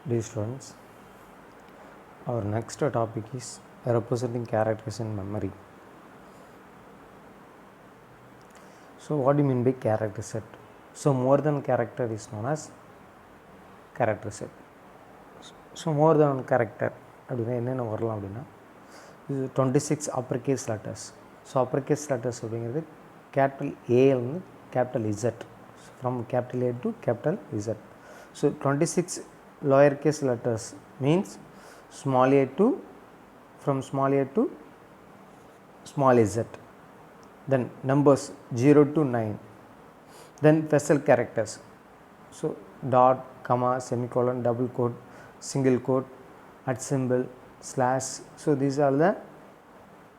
Dear students, our next topic is representing characters in memory. So, what do you mean by character set? So, more than character is known as character set. So, more than one character அப்படின்னா என்னென்ன வரலாம் அப்படின்னா இது 26 upper case letters. So upper case letters அப்படிங்கிறது capital ஏலேருந்து capital Z, from capital A to capital Z. So 26 lower case letters means small a to from small a to small z, then numbers 0 to 9, then special characters, so dot, comma, semicolon, double quote, single quote, at symbol, slash. So these are the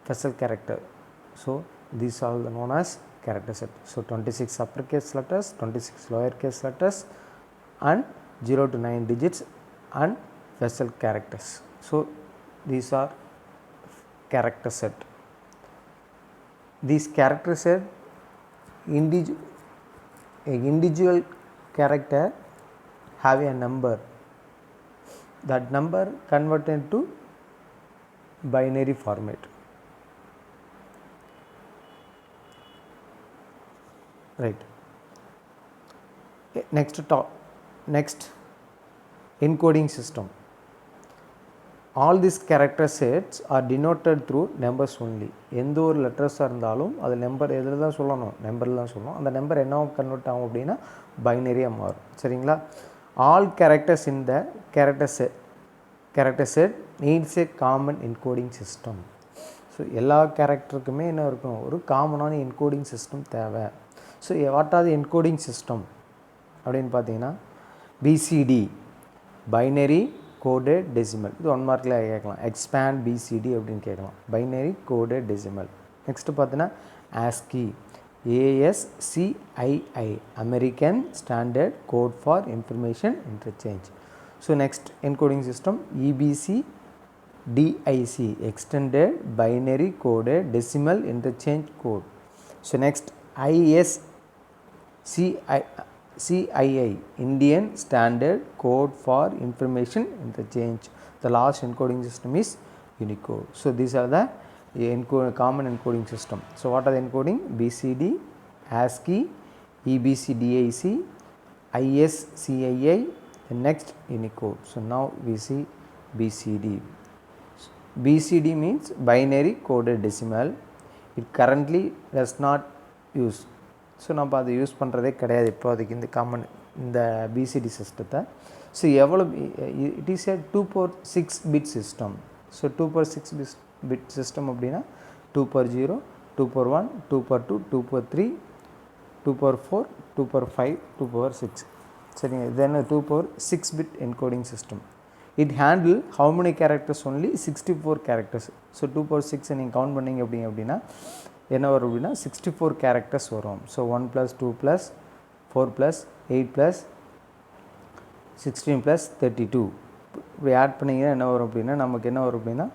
special character. So these are known as character set. So 26 uppercase letters, 26 lowercase letters, and 0 to 9 digits and special characters. So these are character set. These character set individual character have a number. That number converted to binary format. Right. Next, encoding system. All these character sets are denoted through numbers only. எந்த ஒரு லெட்டர்ஸாக இருந்தாலும் அது number எதில் தான் சொல்லணும், நம்பரில் தான் சொல்லணும். அந்த நம்பர் என்ன கன்வெர்ட் ஆகும் அப்படின்னா பைனரியாக மாறும். சரிங்களா? All characters in the character set needs A common encoding system. So எல்லா கேரக்டருக்குமே என்ன இருக்கும், ஒரு காமனான என்கோடிங் சிஸ்டம் தேவை. So what are the encoding system அப்படின்னு பார்த்தீங்கன்னா பிசிடி, பைனரி கோடட் டெசிமல். இது 1 மார்க்கில் கேட்கலாம். எக்ஸ்பேண்ட் பிசிடி அப்படின்னு கேட்கலாம், பைனரி கோடட் டெசிமல். நெக்ஸ்ட்டு பார்த்தீங்கன்னா ASCII, ASCII, American Standard Code for Information Interchange. So next encoding system EBCDIC, extended binary coded decimal interchange code. So next ISCII, Indian Standard Code for Information Interchange. The last encoding system is Unicode. So these are the common encoding system. So what are the encoding? BCD, ASCII, EBCDIC, ISCII, and next Unicode. So now we see BCD. BCD means binary coded decimal. It currently does not use. So நம்ம அதை use பண்ணுறதே கிடையாது இப்போதைக்கு இந்த common இந்த PCT சிஸ்டத்தை. So எவ்வளோ it is a 2/6 bit system. So 2/6 bit system அப்படின்னா 2/0, 2/1, 2/2, 2/3, 2/4, 2/5, 2/6. சரிங்க, தென் 2/6 bit encoding system. It handle how many characters? Only 64 characters. So 2/6 நீங்கள் கவுண்ட் பண்ணிங்க அப்படின்னா என்ன வரும் அப்படின்னா 64 கேரக்டர்ஸ் வரும். ஸோ 1 + 2 + 4 + 8 + 16 + 32 இப்படி ஆட் பண்ணிங்கன்னா என்ன வரும் அப்படின்னா நமக்கு என்ன வரும் அப்படின்னா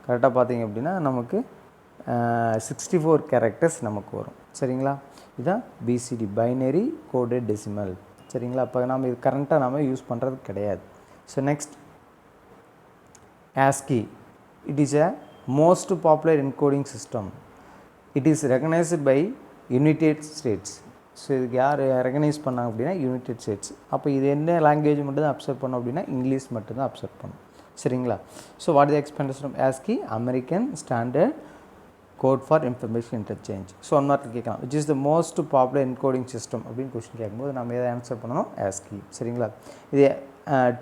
கரெக்டாக பார்த்தீங்க அப்படின்னா நமக்கு 64 கேரக்டர்ஸ் நமக்கு வரும். சரிங்களா? இதுதான் பிசிடி, பைனரி கோடட் டெசிமல். சரிங்களா? அப்போ நம்ம இது கரண்ட்டாக நம்ம யூஸ் பண்ணுறது கிடையாது. So next ASCII, it is a most popular encoding system. It is recognized by United States. So இதுக்கு யார் ரெகனைஸ் பண்ணாங்க அப்படின்னா யுனைடெட் ஸ்டேட்ஸ். அப்போ இது என்ன லாங்குவேஜ் மட்டும் தான் அப்சர்வ் பண்ணோம் அப்படின்னா இங்கிலீஷ் மட்டும்தான் அப்சர்வ் பண்ணும். சரிங்களா? So what is expansion of ASCII? American Standard Code for Information Interchange. So 1 mark கேட்கலாம், which is the most popular encoding system அப்படின்னு கொஸ்டின் கேட்கும்போது நம்ம எதை ஆன்சர் பண்ணணும்? ASCII. சரிங்களா? இது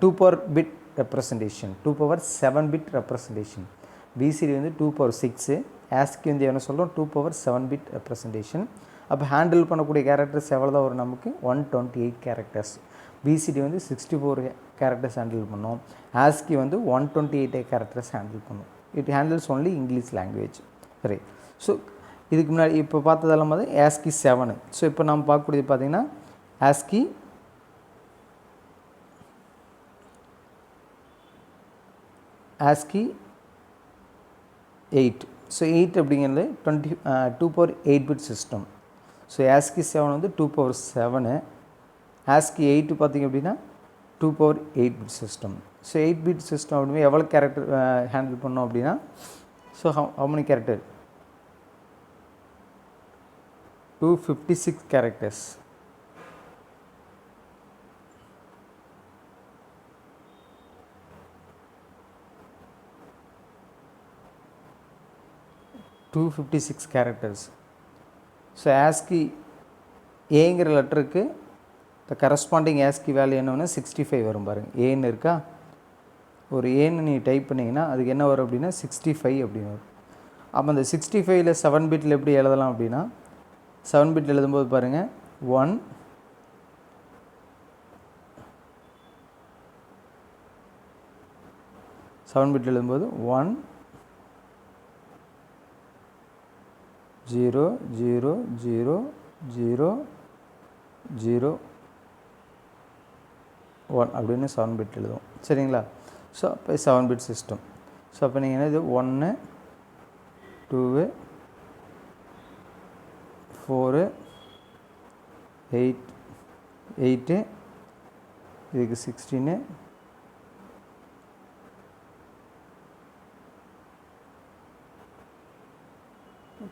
2/bit representation, 2/7 bit representation. PCT வந்து 2/6, ASCII வந்து என்ன சொல்கிறோம் 2/7 பிட் ரெப்ரசன்டேஷன். அப்போ ஹேண்டில் பண்ணக்கூடிய கேரக்டர்ஸ் எவ்வளோ தான் வரும் நமக்கு? 128 கேரக்டர்ஸ். பிசிடி வந்து 64 கேரக்டர்ஸ் ஹேண்டில் பண்ணோம். ASCII வந்து 128 கேரக்டர்ஸ் ஹேண்டில் பண்ணும். It handles only English language. சரி, ஸோ இதுக்கு முன்னாடி இப்போ பார்த்ததெல்லாம் வந்து ASCII 7. ஸோ இப்போ நம்ம பார்க்கக்கூடியது பார்த்திங்கன்னா ASCII 8. ஸோ 8 அப்படிங்கிறது 2/8 பிட் சிஸ்டம். ஸோ ASCII 7 வந்து 2/7. ASCII 8 பார்த்திங்க அப்படின்னா 2/8 bit system. So 8-bit system அப்படின்னா எவ்வளோ கேரக்டர் ஹேண்டில் பண்ணோம் அப்படின்னா, so how many character 256 characters. So ASCII ஏங்கிற லெட்டருக்கு த கரஸ்பாண்டிங் ASCII வேல்யூ என்னன்னா 65 வரும் பாருங்கள். ஏன்னு இருக்கா, ஒரு ஏன்னு நீ டைப் பண்ணிங்கன்னா அதுக்கு என்ன வரும் அப்படின்னா 65 அப்படின்னு வரும். அப்போ அந்த 65ல் 7 பிட்டில் எப்படி எழுதலாம் அப்படின்னா, 7 பிட் எழுதும்போது பாருங்கள் 1 7 பிட் எழுதும்போது 1 0 0 0 0 0 1 அப்படின்னு 7 பிட் எழுதுவோம். சரிங்களா? ஸோ அப்போ 7 பிட் சிஸ்டம். ஸோ அப்போ நீங்கள் என்னது 1 2 4 8 8 இதுக்கு 16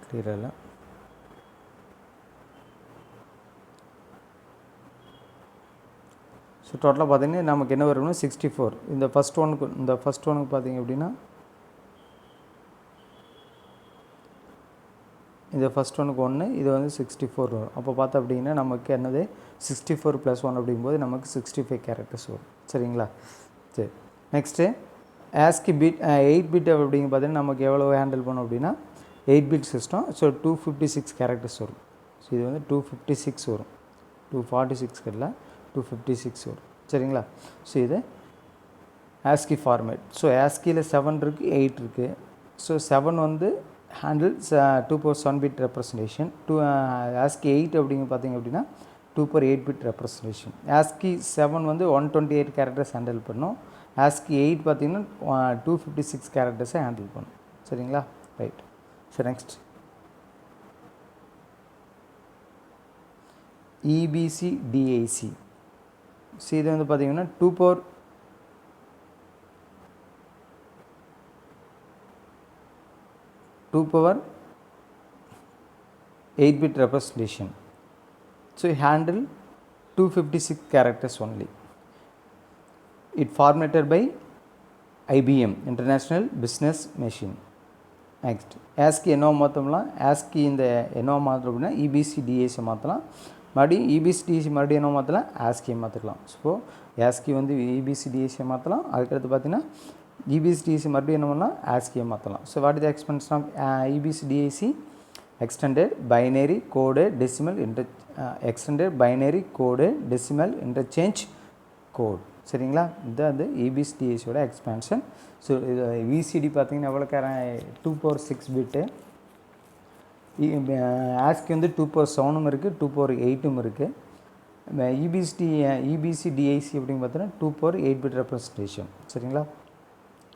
கிளியராக இல்லை. ஸோ டோட்டலாக பார்த்தீங்கன்னா நமக்கு என்ன வரும்னா 64. இந்த ஃபஸ்ட் ஒனுக்கு பார்த்தீங்க அப்படின்னா இந்த ஃபஸ்ட் ஒனுக்கு 1, இது வந்து 64 வரும். அப்போ பார்த்தா அப்படின்னா நமக்கு என்னது 64 + 1 அப்படிங்கும்போது நமக்கு 65 கேரக்டர்ஸ் வரும். சரிங்களா? சரி, நெக்ஸ்ட்டு ASCII பிட் 8 பிட் அப்படிங்க பார்த்தீங்கன்னா நமக்கு எவ்வளோ ஹேண்டில் பண்ணோம் அப்படின்னா 8 பிட் சிஸ்டம். ஸோ 256 கேரக்டர்ஸ் வரும். ஸோ இது வந்து 256 வரும், 246 இல்லை 256 வரும். சரிங்களா? ஸோ இது ASCII ஃபார்மேட். ஸோ ASCIIயில் 7 இருக்குது, 8 இருக்குது. ஸோ 7 வந்து ஹேண்டில்ஸ் 2/7 பிட் ரெப்ரசன்டேஷன். ASCII 8 அப்படிங்க பார்த்தீங்க அப்படின்னா 2/8 பிட் ரெப்ரசன்டேஷன். ASCII 7 வந்து 128 கேரக்டர்ஸ் ஹேண்டில் பண்ணும். ASCII 8 பார்த்தீங்கன்னா 256 கேரக்டர்ஸை ஹேண்டில் பண்ணும். சரிங்களா? ரைட். சரி, நெக்ஸ்ட் EBCDIC. ஸோ இது வந்து பார்த்தீங்கன்னா 2/8 bit representation. So it handle 256 characters only. It formatted by IBM International Business Machine. Next ASCII என்ன மாற்றலாம், ASCII இந்த என்ன மாற்றலாம் அப்படின்னா EBCDIC மாற்றலாம். மறுபடியும் EBCDIC மறுபடியும் என்ன மாற்றலாம், ASCII மாற்றிக்கலாம். ஸோ ASCII வந்து EBCDIC மாற்றலாம். அதுக்கடுத்து பார்த்தீங்கன்னா EBCDIC மறுபடியும் என்ன பண்ணலாம், ASCII மாற்றலாம். So what is the expansion of EBCDIC? Extended binary code decimal interchange code. சரிங்களா? இதுதான் வந்து EBCDICயோட எக்ஸ்பேன்ஷன். ஸோ இது VCD பார்த்தீங்கன்னா எவ்வளோ 2/6 பிட்டு. ASCII வந்து 2/7 இருக்குது, 2/8 இருக்குது. EBCDIC அப்படின்னு பார்த்தீங்கன்னா 2/8 பிட் ரெப்ரசன்டேஷன். சரிங்களா?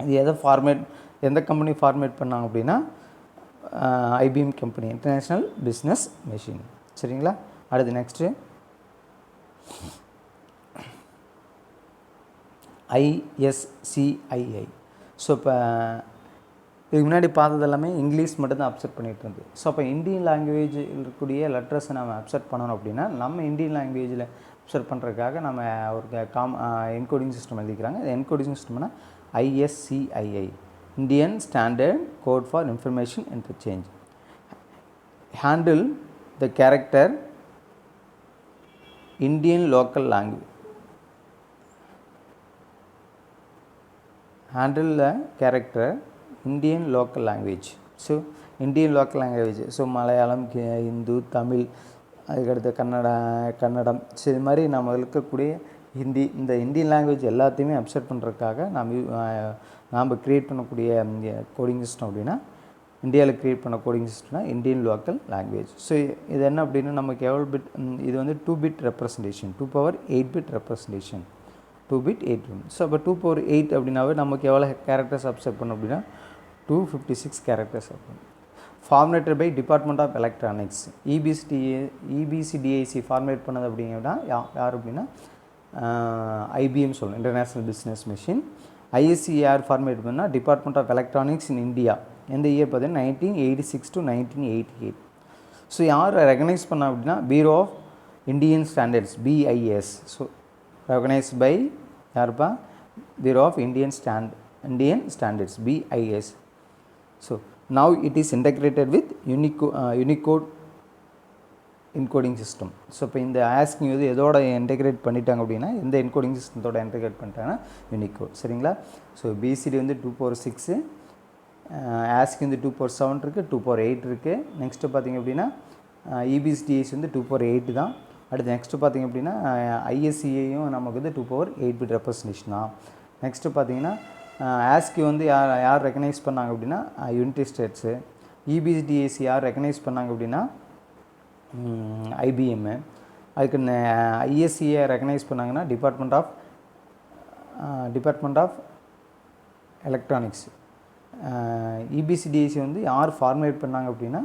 இது எந்த கம்பெனி ஃபார்மேட் பண்ணாங்க அப்படின்னா IBM company, international business machine. சரிங்களா? அடுத்து நெக்ஸ்ட்டு ISCII. ஸோ இப்போ இதுக்கு முன்னாடி பார்த்தது எல்லாமே இங்கிலீஷ் மட்டும்தான் அப்செட் பண்ணிகிட்டு இருந்தது. ஸோ அப்போ இந்தியன் லாங்குவேஜில் இருக்கக்கூடிய லெட்டர்ஸை நம்ம அப்செட் பண்ணணும் அப்படின்னா நம்ம இந்தியன் லாங்குவேஜில் அப்செட் பண்ணுறதுக்காக நம்ம ஒரு என்கோடிங் சிஸ்டம் எழுதிக்கிறாங்க. என்கோடிங் சிஸ்டம்னா ISCII, Indian Standard Code for Information Interchange. Handle the character Indian local language. Handle the character Indian local language. So Indian local language, so Malayalam, Hindu, Tamil, அதுக்கடுத்து கன்னடம், ஸோ இது மாதிரி நம்ம இருக்கக்கூடிய ஹிந்தி, இந்த இந்தியன் லாங்குவேஜ் எல்லாத்தையுமே அப்செட் பண்ணுறதுக்காக நாம் க்ரியேட் பண்ணக்கூடிய கோடிங் சிஸ்டம் அப்படின்னா இந்தியாவில் க்ரியேட் பண்ண கோடிங் சிஸ்டம்னா இந்தியன் லோக்கல் லாங்குவேஜ். ஸோ இது என்ன அப்படின்னா நமக்கு எவ்வளோ பிட், இது வந்து 2 bit representation, 2/8 bit representation, 2 bit 8 bit. So அப்போ 2/8 அப்படின்னாவே நமக்கு எவ்வளோ கேரக்டர்ஸ் அப்செட் பண்ணோம் அப்படின்னா 256 கேரக்டர்ஸ் இருக்கும். Formatted by Department of Electronics. EBCDIC format பண்ணது அப்படிங்கன்னா யார் அப்படின்னா IBM சொல்லணும், International business Machine. ISCAR format பண்ணால் Department of Electronics in India. எந்த இயர் பார்த்தீங்கன்னா 1986 to 1988. ஸோ யார் ரெகனைஸ் பண்ண அப்படின்னா bureau of Indian standards, BIS. So recognised by யாருப்பா? Bureau of Indian standards, BIS. So now it is integrated with Unicode encoding system. So இப்போ இந்த ஆஸ்கிங் வந்து எதோட இன்டெகிரேட் பண்ணிட்டாங்க அப்படின்னா எந்த என்கோடிங் சிஸ்டத்தோட இன்டெகிரேட் பண்ணிட்டாங்கன்னா யூனிகோட். சரிங்களா? ஸோ BCD வந்து 2/6, ஆஸ்கி வந்து 2/7 இருக்குது, 2/8 இருக்குது. நெக்ஸ்ட்டு பார்த்திங்க அப்படின்னா EBCDIS வந்து 2/8 தான். அடுத்து நெக்ஸ்ட்டு பார்த்திங்க அப்படின்னா ISCAயும் நமக்கு வந்து 2/8 பிட் ரெப்ரசன்டேஷன் தான். நெக்ஸ்ட்டு பார்த்திங்கன்னா ஆஸ்கி வந்து யார் ரெக்கனைஸ் பண்ணாங்க அப்படின்னா யுனைடெட் ஸ்டேட்ஸு. EBCDIS யார் ரெக்கனைஸ் பண்ணாங்க அப்படின்னா IBM. அதுக்கு ISCA ரெக்கனைஸ் பண்ணாங்கன்னா டிபார்ட்மெண்ட் ஆஃப் எலக்ட்ரானிக்ஸ். EBCDIS வந்து யார் ஃபார்மேட் பண்ணாங்க அப்படின்னா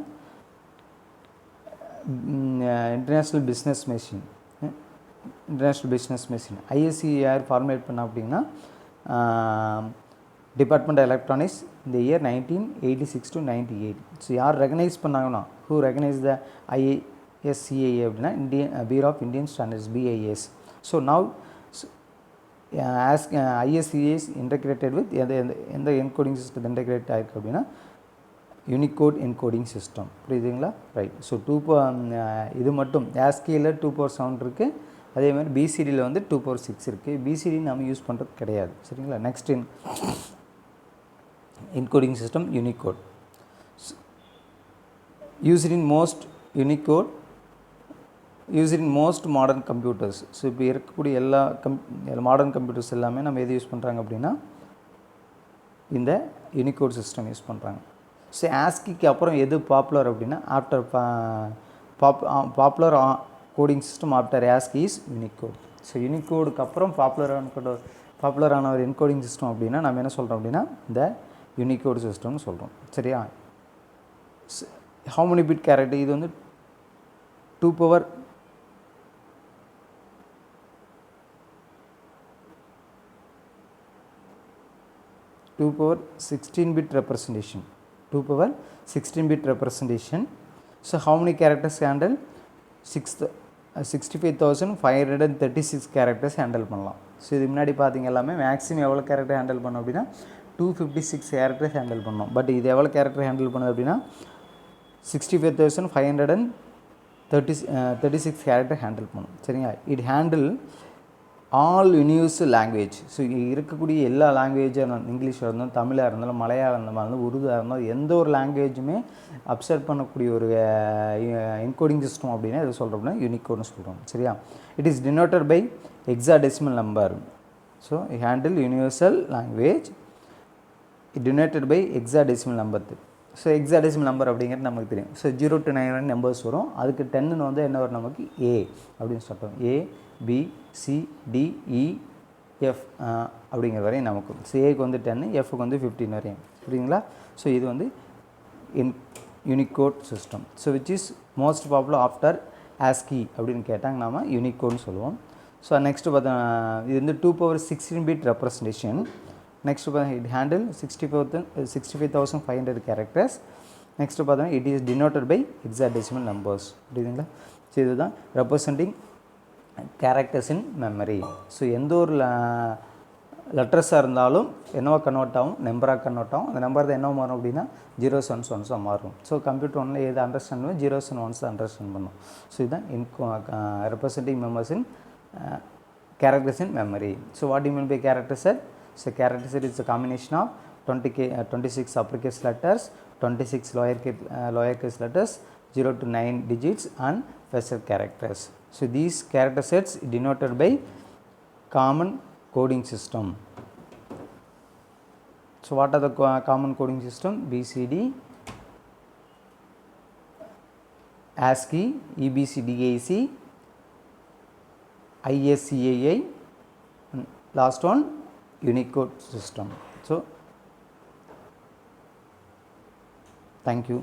இன்டர்நேஷ்னல் பிஸ்னஸ் மிஷின். ISCA யார் ஃபார்மேட் பண்ணா அப்படின்னா டிபார்ட்மெண்ட் ஆஃப் எலக்ட்ரானிக்ஸ் இந்த இயர் 1986 to 1998. ஸோ யார் ரெகனைஸ் பண்ணாங்கன்னா ஹூ ரெகனைஸ் த ISCA அப்படின்னா bureau of Indian standards, BIS. So now ISCA is integrated with எந்த என்கோடிங் சிஸ்டம் இன்டெகிரேட் ஆகிருக்கு அப்படின்னா யூனிகோட் என்கோடிங் சிஸ்டம். புரியுதுங்களா? ரைட். ஸோ இது மட்டும் ஆஸ்கியில் 2/7 இருக்குது. அதே மாதிரி BCDயில் வந்து 2/6 இருக்குது. BCD நம்ம யூஸ் பண்ணுறது கிடையாது. சரிங்களா? Next encoding system Unicode. used in most modern computers. So இப்போ இருக்கக்கூடிய எல்லா மாடர்ன் கம்ப்யூட்டர்ஸ் எல்லாமே நம்ம எது யூஸ் பண்ணுறாங்க அப்படின்னா இந்த யூனிகோட் சிஸ்டம் யூஸ் பண்ணுறாங்க. ஸோ ஆஸ்கிக்கு அப்புறம் எது பாப்புலர் அப்படின்னா after popular coding system after ASCII is Unicode. So யூனிகோடுக்கு அப்புறம் பாப்புலரான ஒரு என்கோடிங் சிஸ்டம் அப்படின்னா நம்ம என்ன சொல்கிறோம் அப்படின்னா இந்த யூனிகோட் சிஸ்டம்னு சொல்கிறோம். சரியா? How many bit character? இது வந்து 2/16 bit representation. 2/16 bit representation. So how many characters handle? 65,536 characters handle பண்ணலாம். ஸோ இது முன்னாடி பார்த்தீங்க எல்லாமே மேக்ஸிமம் எவ்வளோ கேரக்டர் ஹேண்டில் பண்ணோம் அப்படின்னா 256 கேரக்டர்ஸ் ஹேண்டில் பண்ணோம். பட் இது எவ்வளோ கேரக்டர் ஹேண்டில் பண்ணுது அப்படின்னா 65,536 கேரக்டர் ஹேண்டில் பண்ணும். சரிங்களா? It handle all universal language. So இருக்கக்கூடிய எல்லா லாங்குவேஜாக இருந்தாலும், இங்கிலீஷாக இருந்தாலும், தமிழாக இருந்தாலும், மலையாளம் இருந்தாலும், உருதாக இருந்தாலும், எந்த ஒரு லாங்குவேஜுமே அப்சர்வ் பண்ணக்கூடிய ஒரு என்கோடிங் சிஸ்டம் அப்படின்னா எது சொல்கிறோம் அப்படின்னா யூனிகோட்னு சொல்கிறோம். சரியா? It is denoted by hexadecimal number. So handle universal language denoted by hexadecimal number. So hexadecimal number அப்படிங்கிறது நமக்கு தெரியும். ஸோ 0 to 9 நம்பர்ஸ் வரும். அதுக்கு 10 வந்து என்ன வரும் நமக்கு A அப்படின்னு சொல்கிறோம். A B C D E F அப்படிங்கிற வரையும் நமக்கு. ஸோ ஏக்கு வந்து 10, எஃப்க்கு வந்து 15 வரையும். புரியுதுங்களா? ஸோ இது வந்து Unicode system. So which is most popular after ASCII அப்படின்னு கேட்டாங்க நாம யூனிகோட்னு சொல்லுவோம். ஸோ நெக்ஸ்ட்டு பார்த்தா இது வந்து 2/16 bit ரெப்ரசன்டேஷன். நெக்ஸ்ட்டு பார்த்தா இட் ஹேண்டில் 65,500 கேரக்டர்ஸ். நெக்ஸ்ட்டு பார்த்தா it is denoted by hexadecimal numbers. புரியுதுங்களா? ஸோ இதுதான் representing characters in memory. So எந்த ஒரு லெட்டர்ஸாக இருந்தாலும் என்னவோ கன்வெர்ட் ஆகும், நம்பராக கன்வெர்ட் ஆகும். அந்த நம்பர் தான் என்ன மாறும் அப்படின்னா 0s 1s மாறும். ஸோ கம்ப்யூட்டர் ஒன்றில் எது அண்டர்ஸ்டாண்ட் பண்ணுவோம், 0s and 1s அண்டர்ஸ்டாண்ட் பண்ணும். ஸோ இதுதான் representing members in characters in memory. So what do you mean by character set? So character set is a combination of 26 uppercase letters, 26 lowercase letters, 0 to 9 digits and special characters. So these character sets denoted by common coding system. So what are the common coding system? BCD, ASCII, EBCDIC, ISCAI, last one Unicode system. So thank you.